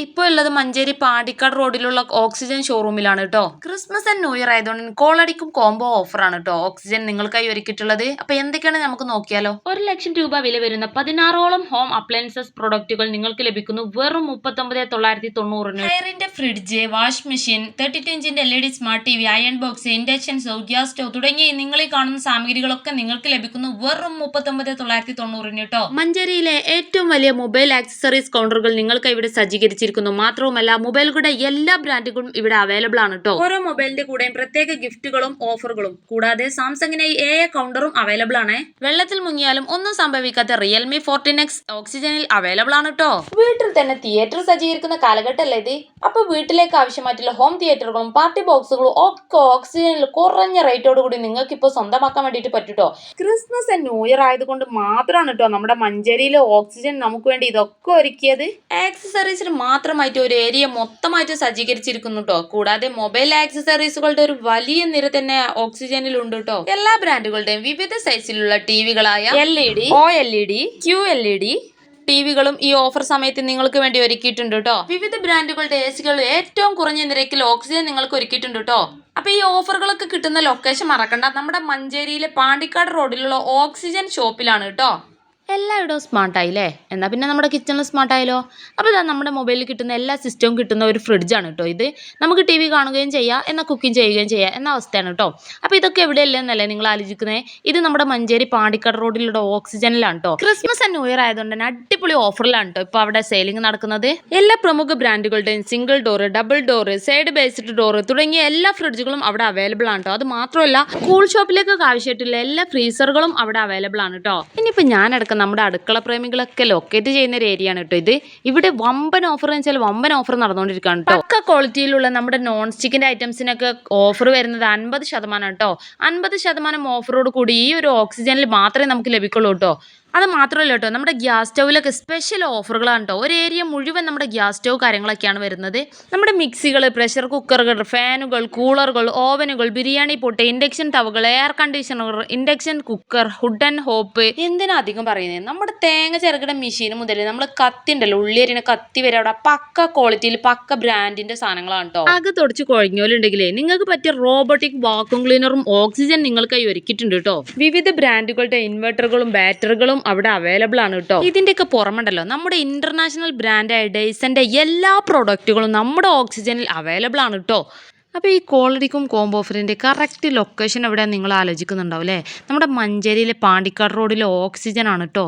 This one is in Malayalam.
ഇപ്പോൾ ഉള്ളത് മഞ്ചേരി പാണ്ടിക്കാട് റോഡിലുള്ള ഓക്സിജൻ ഷോറൂമിലാണ് കേട്ടോ. ക്രിസ്മസ് ആൻഡ് ന്യൂ ഇയർ ആയതുകൊണ്ട് കോളടിക്കും കോംബോ ഓഫറാണ് കേട്ടോ ഓക്സിജൻ നിങ്ങൾക്കായി ഒരുക്കിയിട്ടുള്ളത്. അപ്പൊ എന്തൊക്കെയാണ് നമുക്ക് നോക്കിയാലോ. 1,00,000 രൂപ വില വരുന്ന 16ഓളം ഹോം അപ്ലയൻസസ് പ്രൊഡക്റ്റുകൾ നിങ്ങൾക്ക് ലഭിക്കുന്നു വെറും 39,990. എയറിന്റെ ഫ്രിഡ്ജ്, വാഷ് മെഷീൻ, 32 ഇഞ്ചിന്റെ LED smart TV, iron box, induction stove, gas stove തുടങ്ങിയ നിങ്ങൾ ഈ കാണുന്ന സാമഗ്രികളൊക്കെ നിങ്ങൾക്ക് ലഭിക്കുന്നു വെറും 39,990 കേട്ടോ. മഞ്ചേരിയിലെ ഏറ്റവും വലിയ മൊബൈൽ ആക്സസറീസ് കൗണ്ടറുകൾ നിങ്ങൾക്ക് ഇവിടെ സജ്ജീകരിച്ചിരിക്കുന്നു. മാത്രവുമല്ല മൊബൈലുകളുടെ എല്ലാ ബ്രാൻഡുകളും ഇവിടെ അവൈലബിൾ ആണ് കേട്ടോ. ഓരോ മൊബൈലിന്റെ കൂടെയും പ്രത്യേക ഗിഫ്റ്റുകളും ഓഫറുകളും കൂടാതെ സാംസങ്ങിനെ കൗണ്ടറും അവൈലബിൾ ആണ്. വെള്ളത്തിൽ മുങ്ങിയാലും ഒന്നും സംഭവിക്കാത്ത റിയൽമി 14X ഓക്സിജനിൽ അവൈലബിൾ ആണ് കേട്ടോ. വീട്ടിൽ തന്നെ തിയേറ്റർ സജ്ജീകരിക്കുന്ന കാലഘട്ടമല്ലേ ഇത്. അപ്പൊ വീട്ടിലേക്ക് ആവശ്യമായിട്ടുള്ള ഹോം തിയേറ്ററുകളും പാർട്ടി ബോക്സുകളും ഒക്കെ ഓക്സിജനിൽ കുറഞ്ഞ റേറ്റോട് കൂടി നിങ്ങൾക്ക് ഇപ്പോൾ സ്വന്തമാക്കാൻ വേണ്ടിയിട്ട് പറ്റൂട്ടോ. ക്രിസ്മസ് ആൻഡ് ന്യൂ ഇയർ ആയതുകൊണ്ട് മാത്രമാണ് കേട്ടോ നമ്മുടെ മഞ്ചേരിയിലെ ഓക്സിജൻ നമുക്ക് വേണ്ടി ഇതൊക്കെ ഒരുക്കിയത്. ആക്സസറീസിന് മാത്രമായിട്ട് ഒരു ഏരിയ മൊത്തമായിട്ട് സജ്ജീകരിച്ചിരിക്കുന്നു കേട്ടോ. കൂടാതെ മൊബൈൽ ആക്സസറീസുകളുടെ ഒരു വലിയ നിര തന്നെ ഓക്സിജനിൽ ഉണ്ട് കേട്ടോ. എല്ലാ ബ്രാൻഡുകളുടെയും വിവിധ സൈസിലുള്ള ടിവികളായ LED, OLED, QLED ടിവികളും ഈ ഓഫർ സമയത്ത് നിങ്ങൾക്ക് വേണ്ടി ഒരുക്കിയിട്ടുണ്ട് കേട്ടോ. വിവിധ ബ്രാൻഡുകളുടെ AC ഏറ്റവും കുറഞ്ഞ നിരക്കിൽ ഓക്സിജൻ നിങ്ങൾക്ക് ഒരുക്കിയിട്ടുണ്ട് കേട്ടോ. അപ്പൊ ഈ ഓഫറുകളൊക്കെ കിട്ടുന്ന ലൊക്കേഷൻ മറക്കണ്ട, നമ്മുടെ മഞ്ചേരിയിലെ പാണ്ടിക്കാട് റോഡിലുള്ള ഓക്സിജൻ ഷോപ്പിലാണ് കേട്ടോ. എല്ലായിടവും സ്മാർട്ടായില്ലേ. എന്നാൽ പിന്നെ നമ്മുടെ കിച്ചണിൽ സ്മാർട്ടായാലോ. അപ്പോൾ ഇതാ നമ്മുടെ മൊബൈലിൽ കിട്ടുന്ന എല്ലാ സിസ്റ്റവും കിട്ടുന്ന ഒരു ഫ്രിഡ്ജാണ് കേട്ടോ ഇത്. നമുക്ക് TV കാണുകയും ചെയ്യാം, എന്നാൽ കുക്കിംഗ് ചെയ്യുകയും ചെയ്യാം എന്ന അവസ്ഥയാണ് കേട്ടോ. അപ്പോൾ ഇതൊക്കെ എവിടെയല്ലെന്നല്ലേ നിങ്ങൾ ആലോചിക്കുന്നത്. ഇത് നമ്മുടെ മഞ്ചേരി പാണ്ടിക്കാട് റോഡിലുള്ള ഓക്സിജനിലാണ് കേട്ടോ. ക്രിസ്മസ് ആൻഡ് ന്യൂ ഇയർ ആയതുകൊണ്ട് തന്നെ അടിപൊളി ഓഫറിലാണ് കേട്ടോ ഇപ്പോൾ അവിടെ സെയിലിംഗ് നടക്കുന്നത്. എല്ലാ പ്രമുഖ ബ്രാൻഡുകളുടെയും single door, double door, side based door തുടങ്ങിയ എല്ലാ ഫ്രിഡ്ജുകളും അവിടെ അവൈലബിൾ ആണ് കേട്ടോ. അത് മാത്രമല്ല കൂൾ ഷോപ്പിലേക്കൊക്കെ ആവശ്യമായിട്ടുള്ള എല്ലാ ഫ്രീസറുകളും അവിടെ അവൈലബിൾ ആണ് കേട്ടോ. ഇനിയിപ്പോൾ ഞാനടക്കം നമ്മുടെ അടുക്കള പ്രേമികളൊക്കെ ലൊക്കേറ്റ് ചെയ്യുന്ന ഒരു ഏരിയ ആണ് കേട്ടോ ഇത്. ഇവിടെ വമ്പൻ ഓഫർ എന്ന് വെച്ചാൽ വമ്പൻ ഓഫർ നടന്നുകൊണ്ടിരിക്കുകയാണ് കേട്ടോ. പക്ക ക്വാളിറ്റിയിലുള്ള നമ്മുടെ നോൺ സ്റ്റിക്കിന്റെ ഐറ്റംസിനൊക്കെ ഓഫർ വരുന്നത് 50% കേട്ടോ. 50% ഓഫറോട് കൂടി ഈ ഒരു ഓക്സിജനിൽ മാത്രമേ നമുക്ക് ലഭിക്കുള്ളൂ കേട്ടോ. അത് മാത്രമല്ല കേട്ടോ, നമ്മുടെ ഗ്യാസ് സ്റ്റൗവിലൊക്കെ സ്പെഷ്യൽ ഓഫറുകളാണ് കേട്ടോ. ഒരു ഏരിയ മുഴുവൻ നമ്മുടെ ഗ്യാസ് സ്റ്റൗ കാര്യങ്ങളൊക്കെയാണ് വരുന്നത്. നമ്മുടെ മിക്സികൾ, പ്രഷർ കുക്കറുകൾ, ഫാനുകൾ, കൂളറുകൾ, ഓവനുകൾ, ബിരിയാണി പൊട്ട്, ഇൻഡക്ഷൻ തവകൾ, air conditioner, induction cooker, hood and hob, എന്തിനാ അധികം പറയുന്നത്, നമ്മുടെ തേങ്ങ ചെറുകിട മെഷീൻ മുതൽ നമ്മൾ കത്തി ഉണ്ടല്ലോ, ഉള്ളിയരിനെ കത്തി വരെ അവിടെ പക്ക ക്വാളിറ്റിയിൽ പക്ക ബ്രാൻഡിന്റെ സാധനങ്ങളാണ് കേട്ടോ. ആകെ തുടച്ച് കുഴഞ്ഞോലുണ്ടെങ്കിലേ നിങ്ങൾക്ക് പറ്റിയ റോബോട്ടിക് വാക്യൂം ക്ലീനറും ഓക്സിജൻ നിങ്ങൾക്കായി ഒരുക്കിയിട്ടുണ്ട് കേട്ടോ. വിവിധ ബ്രാൻഡുകളുടെ ഇൻവെർട്ടറുകളും ബാറ്ററികളും അവിടെ അവൈലബിൾ ആണ് കേട്ടോ. ഇതിന്റെയൊക്കെ പുറമുണ്ടല്ലോ നമ്മുടെ ഇന്റർനാഷണൽ ബ്രാൻഡായ ഡൈസന്റെ എല്ലാ പ്രൊഡക്റ്റുകളും നമ്മുടെ ഓക്സിജനിൽ അവൈലബിൾ ആണ് കേട്ടോ. അപ്പോൾ ഈ ക്വാളിറ്റിക്കും കോംബോ ഓഫറിൻ്റെ കറക്റ്റ് ലൊക്കേഷൻ എവിടെയാണ് നിങ്ങൾ ആലോചിക്കുന്നുണ്ടാവും അല്ലേ. നമ്മുടെ മഞ്ചേരിയിലെ പാണ്ടിക്കാട് റോഡിലെ ഓക്സിജൻ ആണ് കേട്ടോ.